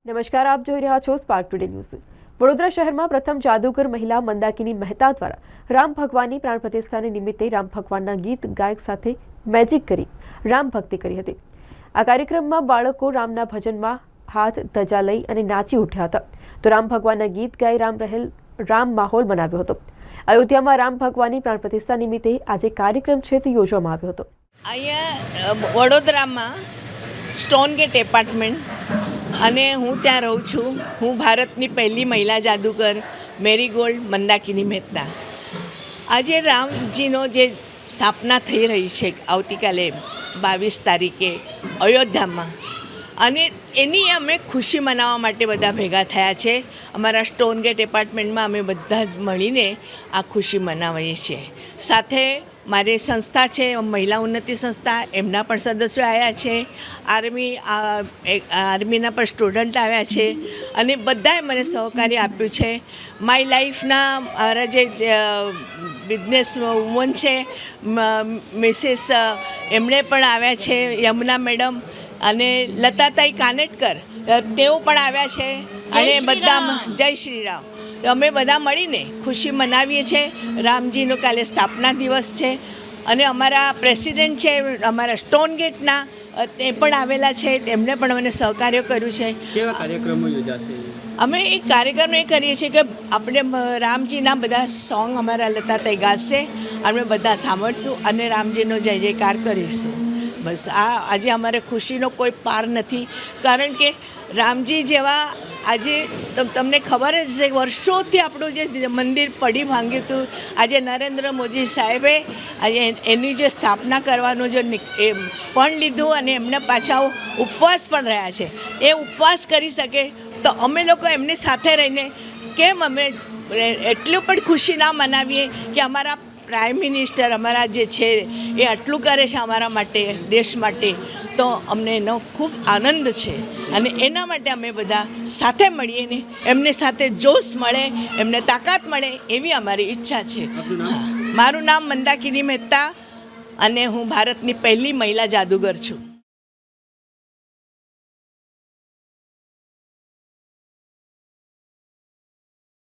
નમસ્કાર, આપ જોઈ રહ્યા છો સ્પાર્ક ટુડે ન્યૂઝ। વડોદરા શહેરમાં પ્રથમ જાદુગર મહિલા મંદાકિની મહેતા દ્વારા રામ ભગવાનની પ્રાણ પ્રતિષ્ઠાને નિમિત્તે રામ ભગવાનના ગીત ગાયક સાથે મેજિક કરી રામ ભક્તિ કરી હતી। આ કાર્યક્રમમાં બાળકો રામના ભજનમાં હાથ ધજા લઈ અને નાચી ઉઠ્યા હતા, તો રામ ભગવાનના ગીત ગાઈ રામ માહોલ બનાવ્યો હતો। અયોધ્યામાં રામ ભગવાનની પ્રાણ પ્રતિષ્ઠા નિમિત્તે આજે કાર્યક્રમ છે તે યોજવામાં આવ્યો હતો। અહીંયા વડોદરામાં સ્ટોન ગેટ એપાર્ટમેન્ટ અને હું ત્યાં રહું છું। હું ભારતની પહેલી મહિલા જાદુગર મેરીગોલ્ડ મંદાકિની મહેતા। આજે રામજીનો જે સ્થાપના થઈ રહી છે આવતીકાલે 22 તારીખે અયોધ્યામાં, અને એની અમે ખુશી મનાવવા માટે બધા ભેગા થયા છે। અમારા સ્ટોન ગેટ એપાર્ટમેન્ટમાં અમે બધા જ મળીને આ ખુશી મનાવીએ છીએ। સાથે મારી સંસ્થા છે મહિલા ઉન્નતિ સંસ્થા, એમના પણ સદસ્યો આવ્યા છે। આર્મીના પણ સ્ટુડન્ટ આવ્યા છે અને બધાએ મને સહકાર્ય આપ્યું છે। માય લાઈફના મારા જે બિઝનેસ વુમન છે મિસિસ, એમણે પણ આવ્યા છે, યમુના મેડમ અને લતાતાઈ કાનેટકર, તેઓ પણ આવ્યા છે। અને બધા જય શ્રી રામ, અમે બધા મળીને ખુશી મનાવીએ છીએ। રામજીનો કાલે સ્થાપના દિવસ છે અને અમારા પ્રેસિડેન્ટ છે અમારા સ્ટોન ગેટના, તે પણ આવેલા છે, એમણે પણ મને સહકાર્ય કર્યું છે। કેવા કાર્યક્રમો યોજાશે? અમે એક કાર્યક્રમ એ કરીએ છીએ કે આપણે રામજીના બધા સોંગ અમારા લતાતાઈ ગાશે, અમે બધા સાંભળશું અને રામજીનો જય જયકાર કરીશું। બસ આજે અમારે ખુશીનો કોઈ પાર નથી, કારણ કે રામજી જેવા આજે તમને ખબર જ છે વર્ષોથી આપણું જે મંદિર પડી ભાંગ્યું હતું, આજે નરેન્દ્ર મોદી સાહેબે આજે એની જે સ્થાપના કરવાનું જે એ પણ લીધું અને એમને પાછા ઉપવાસ પણ રહ્યા છે। એ ઉપવાસ કરી શકે તો અમે લોકો એમની સાથે રહીને કેમ અમે એટલું પણ ખુશી ના મનાવીએ કે અમારા પ્રાઇમ મિનિસ્ટર અમારા જે છે એ આટલું કરે છે અમારા માટે, દેશ માટે, તો અમને એનો ખૂબ આનંદ છે અને એના માટે અમે બધા સાથે મળીને એમની સાથે જોશ મળે, એમને તાકાત મળે એવી અમારી ઈચ્છા છે। મારું નામ મંદાકિની મહેતા અને હું ભારતની પહેલી મહિલા જાદુગર છું।